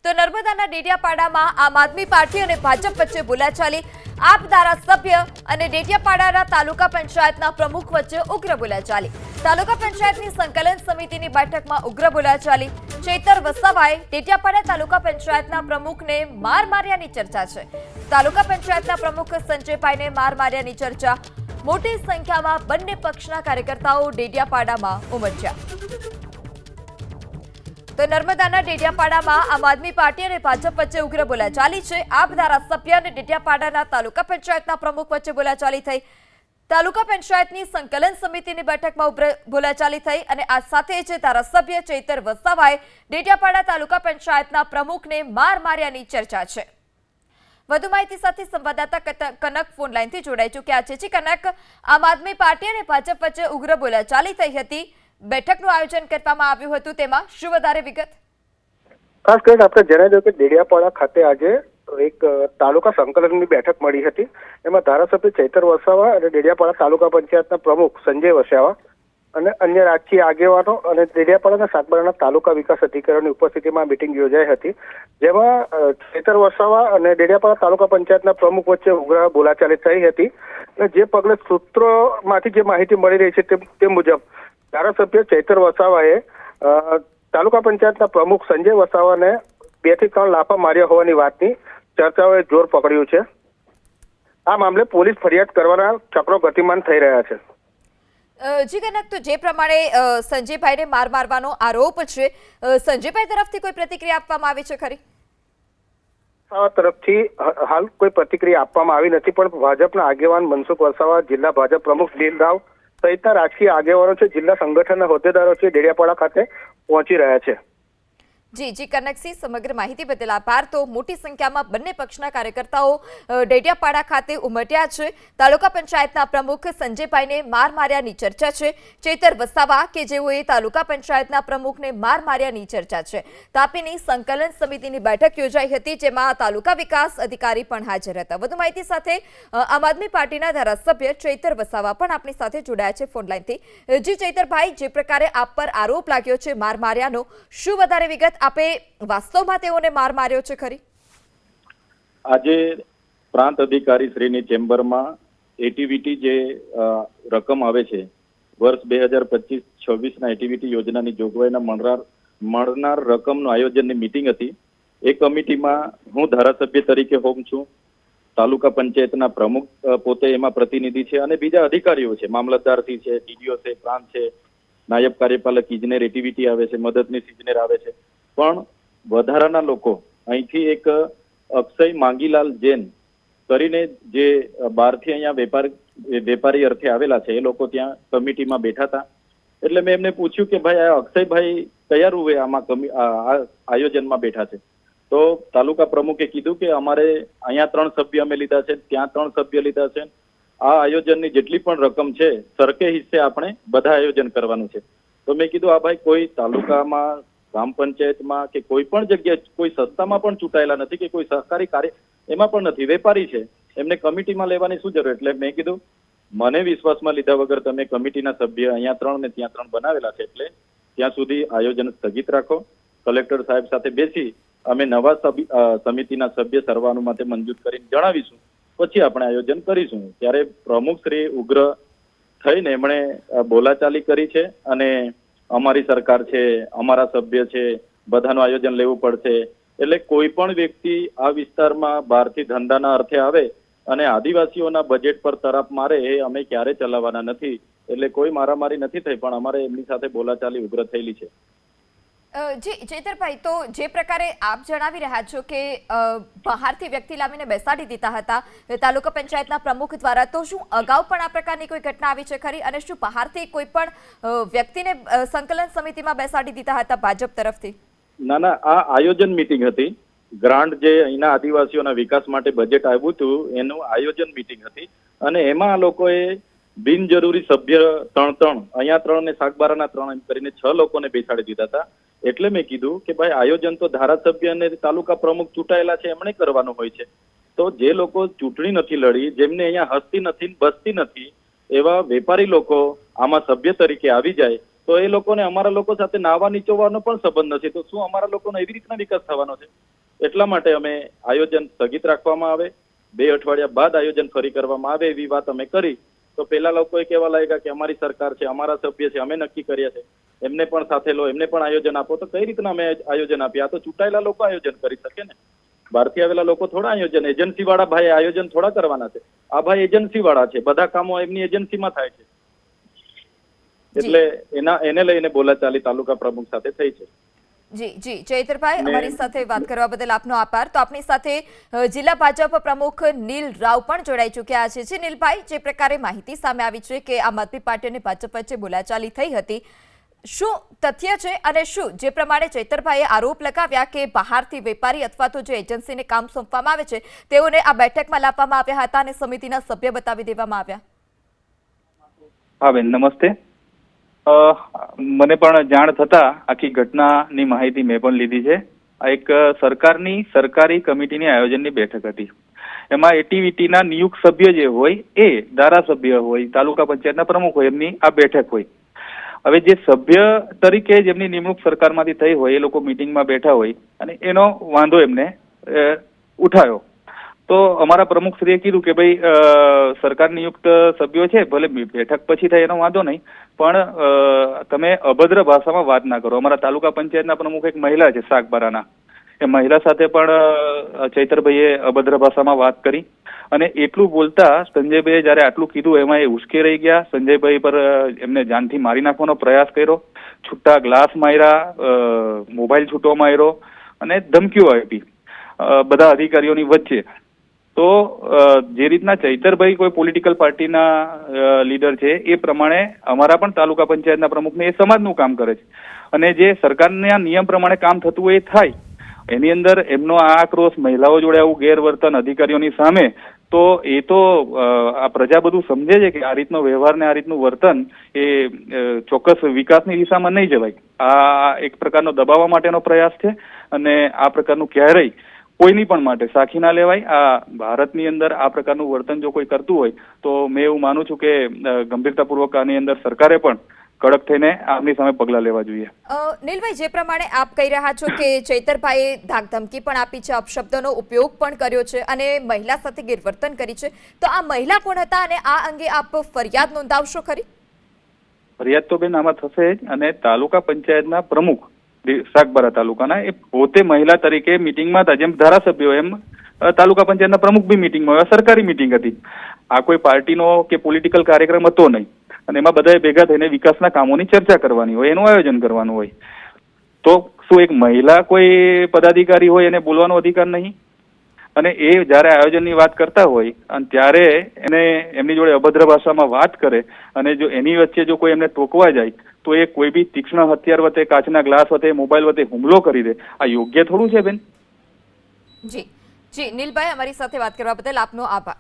તો નર્મદાના ડેડિયાપાડામાં આમ આદમી પાર્ટી અને ભાજપ વચ્ચે બોલાચાલી। આપ ધારાસભ્ય અને ડેડિયાપાડાના તાલુકા પંચાયતના પ્રમુખ વચ્ચે ઉગ્ર બોલાચાલી। તાલુકા પંચાયતની સંકલન સમિતિની બેઠકમાં ઉગ્ર બોલાચાલી। ચેતર વસાવાએ ડેડિયાપાડા તાલુકા પંચાયતના પ્રમુખને માર માર્યાની ચર્ચા છે। તાલુકા પંચાયતના પ્રમુખ સંજયભાઈને માર માર્યાની ચર્ચા। મોટી સંખ્યામાં બંને પક્ષના કાર્યકર્તાઓ ડેડિયાપાડામાં ઉમટ્યા। તો નર્મદાના ડેડિયાપાડામાં આમ આદમી પાર્ટી અને ભાજપ વચ્ચે ઉગ્ર બોલાચાલી છે। આપ ધારાસભ્ય અને ડેડિયાપાડાના તાલુકા પંચાયતના પ્રમુખ વચ્ચે બોલાચાલી થઈ। તાલુકા પંચાયતની સંકલન સમિતિની બેઠકમાં ઉગ્ર બોલાચાલી થઈ અને આ સાથે જ ધારાસભ્ય ચેતર વસાવાએ ડેડિયાપાડા તાલુકા પંચાયતના પ્રમુખને માર માર્યાની ચર્ચા છે। વધુ માહિતી સાથે સંવાદદાતા કનક ફોન લાઈનથી જોડાઈ ચૂક્યા છે। જી કનક, આમ આદમી પાર્ટી અને ભાજપ વચ્ચે ઉગ્ર બોલાચાલી થઈ હતી, બેઠકનું આયોજન કરવામાં આવ્યું હતું, તેમાં શું વધારે વિગત? ખાસ કરીને આપણે જણાવી દઉં કે ડેડિયાપાડા ખાતે આજે એક તાલુકા સંકલનની બેઠક મળી હતી। એમાં ધારાસભ્ય ચેતર વસાવા અને ડેડિયાપાડા તાલુકા પંચાયતના પ્રમુખ સંજય વસાવા અને અન્ય રાજકીય આગેવાનો અને ડેડિયાપાડાના સાગબારાના તાલુકા વિકાસ અધિકારીઓની ઉપસ્થિતિમાં મીટિંગ યોજાઈ હતી, જેમાં ચેતર વસાવા અને ડેડિયાપાડા તાલુકા પંચાયતના પ્રમુખ વચ્ચે ઉગ્ર બોલાચાલી થઈ હતી। અને જે પગલે સૂત્રોમાંથી જે માહિતી મળી રહી છે તે મુજબ ધારાસભ્ય ચેતર વસાવાએ તાલુકા પંચાયતના પ્રમુખ સંજય વસાવાને 2 થી 3 લાફા માર્યા હોવાની વાતની ચર્ચાઓએ જોર પકડ્યું છે। આ મામલે પોલીસ ફરિયાદ કરવાના ચક્રો ગતિમાન થઈ રહ્યા છે। જી કનક, તો જે પ્રમાણે સંજયભાઈને માર મારવાનો આરોપ છે, સંજયભાઈ તરફથી કોઈ પ્રતિક્રિયા આપવામાં આવી છે ખરી? તરફથી હાલ કોઈ પ્રતિક્રિયા આપવામાં આવી નથી, પણ ભાજપના આગેવાન મનસુખ વસાવા, જિલ્લા ભાજપ પ્રમુખ દિલ રાવ સહિતના રાજકીય આગેવાનો છે, જિલ્લા સંગઠનના હોદ્દેદારો છે, ડેડિયાપાડા ખાતે પહોંચી રહ્યા છે। જી કનકસિંહ, સમગ્ર માહિતી બદલ આભાર। તો મોટી સંખ્યામાં બંને પક્ષના કાર્યકર્તાઓ ડેડિયાપાડા ખાતે ઉમટ્યા છે। તાલુકા પંચાયતના પ્રમુખ સંજયભાઈને માર માર્યાની ચર્ચા છે। ચેતર વસાવા કે જેઓએ તાલુકા પંચાયતના પ્રમુખને માર માર્યાની ચર્ચા છે। તાપીની સંકલન સમિતિની બેઠક યોજાઈ હતી, જેમાં તાલુકા વિકાસ અધિકારી પણ હાજર હતા। વધુ માહિતી સાથે આમ આદમી પાર્ટીના ધારાસભ્ય ચેતર વસાવા પણ આપણી સાથે જોડાયા છે ફોન લાઈનથી। જી ચેતરભાઈ, જે પ્રકારે આપ પર આરોપ લાગ્યો છે માર માર્યાનો, શું વધારે વિગત આપે વાસ્તવમાં તેઓને માર માર્યો છે ખરી? આજે પ્રાંત અધિકારી શ્રીની ચેમ્બરમાં એટીવીટી જે રકમ આવે છે, વર્ષ 2025-26 ના એટીવીટી યોજનાની જોગવાઈના મળનાર રકમનું આયોજનની મીટિંગ હતી। એ કમિટીમાં હું ધારાસભ્ય તરીકે હોમ છું, તાલુકા પંચાયતના પ્રમુખ પોતે એમાં પ્રતિનિધિ છે અને બીજા અધિકારીઓ છે, મામલતદારથી છે, ટીડીઓ છે, પ્રાંત છે, નાયબ કાર્યપાલક ઇજનેર એટીવીટી આવે છે, મદદનીશ ઇજનેર આવે છે, પણ વધારાના લોકો અહીંથી એક અક્ષય માંગીલાલ જૈન કરીને જે બહારથી અહીંયા વેપારી અર્થે આવેલા છે, એ લોકો ત્યાં કમિટીમાં બેઠા હતા। એટલે મેં એમને પૂછ્યું કે ભાઈ આ અક્ષયભાઈ કયા રૂએ આમાં આયોજનમાં બેઠા છે? તો તાલુકા પ્રમુખે કીધું કે અમારે અહીંયા 3 સભ્ય અમે લીધા છે, ત્યાં 3 સભ્ય લીધા છે, આ આયોજનની જેટલી પણ રકમ છે સરખે હિસ્સે આપણે બધા આયોજન કરવાનું છે। તો મેં કીધું આ ભાઈ કોઈ તાલુકામાં, ગ્રામ પંચાયતમાં કે કોઈ પણ જગ્યાએ કોઈ સંસ્થામાં પણ ચૂંટાયેલા નથી કે કોઈ સહકારી કાર્ય એમાં પણ નથી, વેપારી છે, એમને કમિટીમાં લેવાની શું જરૂર? એટલે મેં કીધું મને વિશ્વાસમાં લીધા વગર તમે કમિટીના સભ્ય અહીંયા 3 ને ત્યાં 3 બનાવેલા છે, એટલે ત્યાં સુધી આયોજન સ્થગિત રાખો। કલેક્ટર સાહેબ સાથે બેસી અમે નવા સમિતિના સભ્ય સર્વાનુમતે મંજૂર કરીને જણાવીશું, પછી આપણે આયોજન કરીશું। ત્યારે પ્રમુખ શ્રી ઉગ્ર થઈને એમણે બોલાચાલી કરી છે અને અમારી સરકાર છે, અમારા સભ્ય છે, બધાનું આયોજન લેવું પડશે। એટલે કોઈ પણ વ્યક્તિ આ વિસ્તારમાં બહારથી ધંધાના અર્થે આવે અને આદિવાસીઓના બજેટ પર તરફ મારે એ અમે ક્યારે ચલાવવાના નથી। એટલે કોઈ મારામારી નથી થઈ, પણ અમારે એમની સાથે બોલાચાલી ઉગ્ર થયેલી છે। જી ચેતરભાઈ, તો જે પ્રકારે આપ જણાવી રહ્યા છો કે બહારથી વ્યક્તિ લાવીને બેસાડી દીધા હતા તાલુકા પંચાયતના પ્રમુખ દ્વારા, તો શું અગાઉ પણ આ પ્રકારની કોઈ ઘટના આવી છે ખરી? અને શું બહારથી કોઈ પણ વ્યક્તિને સંકલન સમિતિમાં બેસાડી દીધા હતા ભાજપ તરફથી? ના, આ આયોજન મીટિંગ હતી। ગ્રાન્ટ જે અહીંના આદિવાસીઓના વિકાસ માટે બજેટ આવ્યું હતું એનું આયોજન મીટિંગ હતી અને એમાં આ લોકોએ બિનજરૂરી સભ્ય 3 અહીંયા 3 ને સાગબારાના 3 એમ કરીને 6 લોકોને બેસાડી દીધા હતા। એટલે મેં કીધું કે ભાઈ આયોજન તો ધારાસભ્ય અને તાલુકા પ્રમુખ ચૂંટાયેલા છે એમણે કરવાનું હોય છે। તો જે લોકો ચૂંટણી નથી લડી, જેમને અહીંયા હસતી નથી, બસતી નથી, એવા વેપારી લોકો આમાં સભ્ય તરીકે આવી જાય તો એ લોકોને અમારા લોકો સાથે નાવા નીચોવાનો પણ સંબંધ નથી। તો શું અમારા લોકોનો એવી રીતના વિકાસ થવાનો છે? એટલા માટે અમે આયોજન સ્થગિત રાખવામાં આવે, 2 અઠવાડિયા બાદ આયોજન ફરી કરવામાં આવે એવી વાત અમે કરી. તો પેલા લોકોએ કહેવા લાગ્યા કે અમારી સરકાર છે, અમારા સભ્ય છે, અમે નક્કી કર્યા છે, એમને પણ સાથે લો, એમને પણ આયોજન આપો. તો કઈ રીતના અમે આયોજન આપીએ? આ તો ચૂંટાયેલા લોકો આયોજન કરી શકે ને, બહારથી આવેલા લોકો થોડા આયોજન, એજન્સી વાળા ભાઈ આયોજન થોડા કરવાના છે. આ ભાઈ એજન્સી વાળા છે, બધા કામો એમની એજન્સીમાં થાય છે. એટલે એને લઈને બોલાચાલી તાલુકા પ્રમુખ સાથે થઈ છે. જી જી ચૈતરભાઈ, અમારી સાથે વાત કરવા બદલ આપનો આભાર. તો આપની સાથે જિલ્લા ભાજપ પ્રમુખ નીલ રાવ પણ જોડાઈ ચૂક્યા છે. જી નીલભાઈ, જે પ્રકારે માહિતી સામે આવી છે કે આમ આદમી પાર્ટી અને ભાજપ વચ્ચે બોલાચાલી થઈ હતી, શું તથ્ય છે અને શું જે પ્રમાણે ચૈતરભાઈએ આરોપ લગાવ્યા કે બહારથી વેપારી અથવા તો જે એજન્સીને કામ સોંપવામાં આવે છે તેઓને આ બેઠકમાં લાવવામાં આવ્યા હતા અને સમિતિના સભ્ય બતાવી દેવામાં આવ્યા? હા બેન, નમસ્તે. મને પણ જાણ થતા આખી ઘટનાની માહિતી મેં પણ લીધી છે. આ એક સરકારી કમિટીની આયોજનની બેઠક હતી. એમાં એટીવીટીના નિયુક્ત સભ્ય જે હોય એ ધારાસભ્ય હોય, તાલુકા પંચાયતના પ્રમુખ હોય, એમની આ બેઠક હોય. હવે જે સભ્ય તરીકે જેમની નિમણૂક સરકારમાંથી થઈ હોય એ લોકો મિટિંગમાં બેઠા હોય અને એનો વાંધો એમને ઉઠાવ્યો. તો અમારા પ્રમુખશ્રીએ કીધું કે ભાઈ સરકાર નિયુક્ત સભ્યો છે, ભલે બેઠક પછી થાય એનો વાંધો નહીં, પણ તમે અભદ્ર ભાષામાં વાત ના કરો. અમારા તાલુકા પંચાયતના પ્રમુખ એક મહિલા છે સાગબારાના, એ મહિલા સાથે પણ ચૈતરભાઈએ અભદ્ર ભાષામાં વાત કરી અને એટલું બોલતા સંજયભાઈએ જયારે આટલું કીધું એમાં એ ઉશ્કેરાઈ ગયા. સંજયભાઈ પર એમને જાનથી મારી નાખવાનો પ્રયાસ કર્યો, છૂટા ગ્લાસ માર્યા, મોબાઈલ છૂટો માર્યો અને ધમકીઓ આપી બધા અધિકારીઓની વચ્ચે. તો જે રીતના ચૈતરભાઈ કોઈ પોલિટિકલ પાર્ટીના લીડર છે એ પ્રમાણે અમારા પણ તાલુકા પંચાયતના પ્રમુખને એ સમાજનું કામ કરે છે અને જે સરકારના નિયમ પ્રમાણે કામ થતું હોય એ થાય. એની અંદર એમનો આ આક્રોશ, મહિલાઓ જોડે આવું ગેરવર્તન અધિકારીઓની સામે, તો એ તો આ પ્રજા બધું સમજે છે કે આ રીતનો વ્યવહાર ને આ રીતનું વર્તન એ ચોક્કસ વિકાસની દિશામાં નહીં જવાય. આ એક પ્રકારનો દબાવવા માટેનો પ્રયાસ છે અને આ પ્રકારનું ક્યારેય કોઈની પણ માટે સાખી ના લેવાય. આ ભારતની અંદર આ પ્રકારનું વર્તન જો કોઈ કરતું હોય તો મેં એવું માનું છું કે ગંભીરતાપૂર્વક આની અંદર સરકારે પણ કડક થઈને આમની સામે પગલાં લેવા જોઈએ. નીલભાઈ, જે પ્રમાણે આપ કહી રહ્યા છો કે ચૈતરભાઈએ ધાકધમકી પણ આપી છે, અપશબ્દોનો ઉપયોગ પણ કર્યો છે અને મહિલા સાથે ગેરવર્તન કરી છે, તો આ મહિલા કોણ હતા અને આ અંગે આપ ફરિયાદ નોંધાવશો ખરી? ફરિયાદ તો બેન આમાં થશે જ. અને તાલુકા પંચાયતના પ્રમુખ સાગબારા તાલુકાના એ પોતે મહિલા તરીકે મિટિંગમાં હતા, જેમ ધારાસભ્યો એમ તાલુકા પંચાયતના પ્રમુખ બી મિટિંગમાં હોય. સરકારી મિટિંગ હતી, આ કોઈ પાર્ટીનો કે પોલિટિકલ કાર્યક્રમ હતો નહીં અને એમાં બધાએ ભેગા થઈને વિકાસના કામોની ચર્ચા કરવાની હોય, એનું આયોજન કરવાનું હોય. તો શું એક મહિલા કોઈ પદાધિકારી હોય એને બોલવાનો અધિકાર નહીં? અને એ જયારે આયોજનની વાત કરતા હોય અને ત્યારે એને એમની જોડે અભદ્ર ભાષામાં વાત કરે અને જો એની વચ્ચે જો કોઈ એમને ટોકવા જાય તો એ કોઈ બી તીક્ષ્ણ હથિયાર વતે, કાચના ગ્લાસ વતે, મોબાઈલ વતે હુમલો કરી દે. આ યોગ્ય થોડું છે બેન? જી જી નીલભાઈ, અમારી સાથે વાત કરવા બદલ આપનો આભાર.